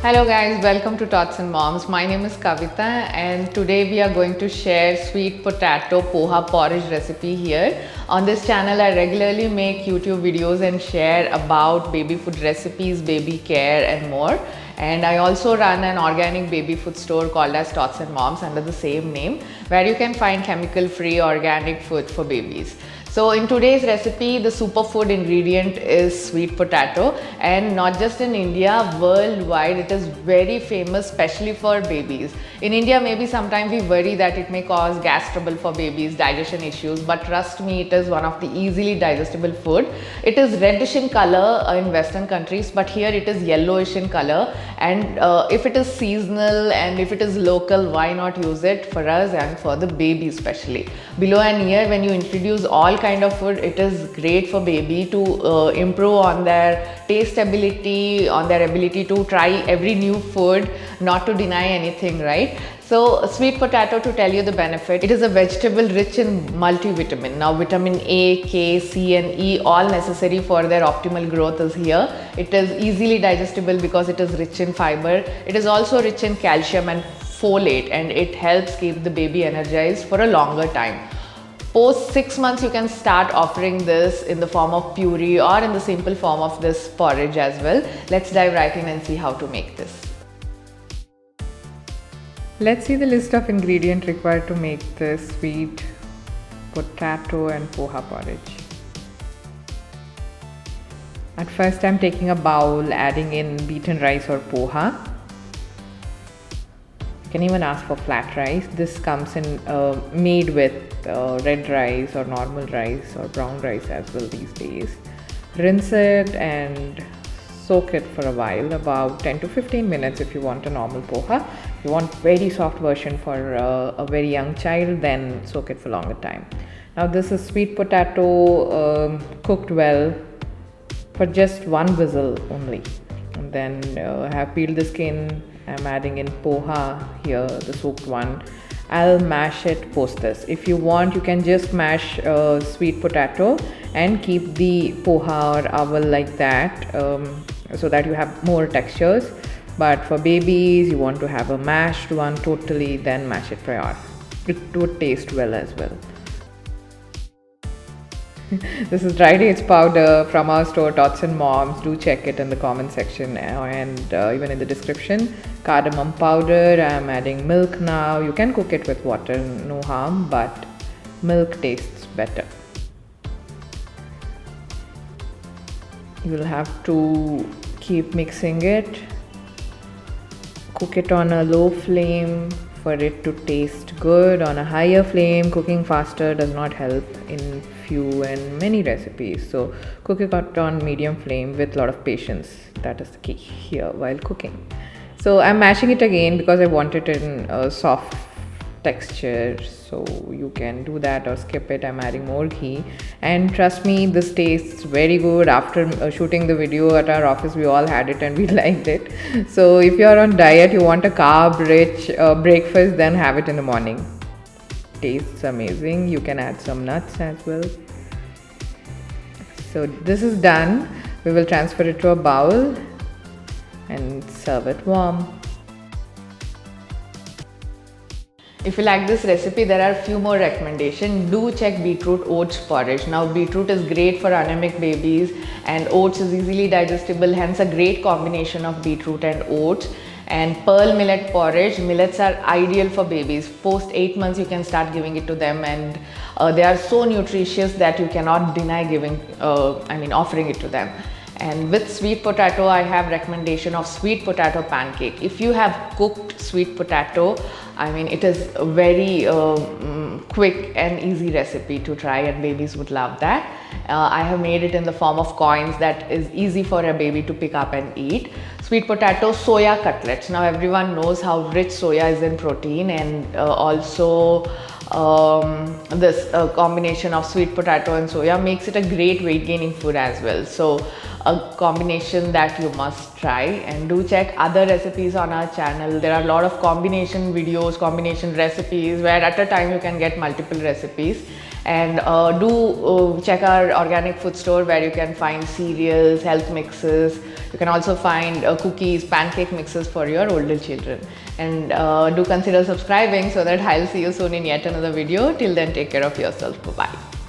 Hello guys, welcome to Tots and Moms. My name is Kavita and today we are going to share sweet potato poha porridge recipe here. On this channel I regularly make YouTube videos and share about baby food recipes, baby care and more. And I also run an organic baby food store called as Tots and Moms under the same name, where you can find chemical free organic food for babies. So in today's recipe, the superfood ingredient is sweet potato, and not just in India, worldwide it is very famous, especially for babies. In India, maybe sometimes we worry that it may cause gas trouble for babies, digestion issues, but trust me, it is one of the easily digestible food. It is reddish in color in Western countries, but here it is yellowish in color, and if it is seasonal and if it is local, why not use it for us and for the baby especially. Below and here, when you introduce all kind of food, it is great for baby to improve on their taste ability, on their ability to try every new food, not to deny anything, right? So sweet potato, to tell you the benefit, it is a vegetable rich in multivitamin. Now vitamin A, K, C and E, all necessary for their optimal growth is here. It is easily digestible because it is rich in fiber. It is also rich in calcium and folate, and it helps keep the baby energized for a longer time. Post 6 months, you can start offering this in the form of puree or in the simple form of this porridge as well. Let's dive right in and see how to make this. Let's see the list of ingredients required to make this sweet potato and poha porridge. At first, I'm taking a bowl, adding in beaten rice or poha. You can even ask for flat rice. This comes in made with red rice or normal rice or brown rice as well these days. Rinse it and soak it for a while, about 10 to 15 minutes if you want a normal poha. If you want very soft version for a very young child, then soak it for longer time. Now this is sweet potato cooked well for just one whistle only. And then I have peeled the skin. I'm adding in poha here, the soaked one. I'll mash it post this. If you want, you can just mash sweet potato and keep the poha or oval like that, so that you have more textures. But for babies, you want to have a mashed one totally, then mash it prior. It would taste well as well. This is dry dates powder from our store Tots and Moms. Do check it in the comment section and even in the description. Cardamom powder. I'm adding milk now. You can cook it with water, no harm, but milk tastes better. You will have to keep mixing it. Cook it on a low flame for it to taste good. On a higher flame, cooking faster does not help in few and many recipes. So cook it on medium flame with a lot of patience. That is the key here while cooking. So I'm mashing it again because I want it in a soft texture. So you can do that or skip it. I'm adding more ghee, and trust me, this tastes very good. After shooting the video at our office, we all had it and we liked it. So if you're on diet, you want a carb rich breakfast, then have it in the morning. Tastes amazing. You can add some nuts as well. So this is done. We will transfer it to a bowl and serve it warm. If you like this recipe, there are a few more recommendations. Do check beetroot oats porridge. Now beetroot is great for anemic babies, and oats is easily digestible, hence a great combination of beetroot and oats. And pearl millet porridge. Millets are ideal for babies. Post 8 months you can start giving it to them, and they are so nutritious that you cannot deny offering it to them. And with sweet potato, I have recommendation of sweet potato pancake. If you have cooked sweet potato, it is a very quick and easy recipe to try, and babies would love that. I have made it in the form of coins that is easy for a baby to pick up and eat. Sweet potato soya cutlets. Now everyone knows how rich soya is in protein, and also this combination of sweet potato and soya makes it a great weight gaining food as well. So a combination that you must try. And do check other recipes on our channel. There are a lot of combination videos, combination recipes where at a time you can get multiple recipes. And do check our organic food store where you can find cereals, health mixes. You can also find cookies, pancake mixes for your older children. And do consider subscribing so that I'll see you soon in yet another video. Till then, take care of yourself. Bye-bye.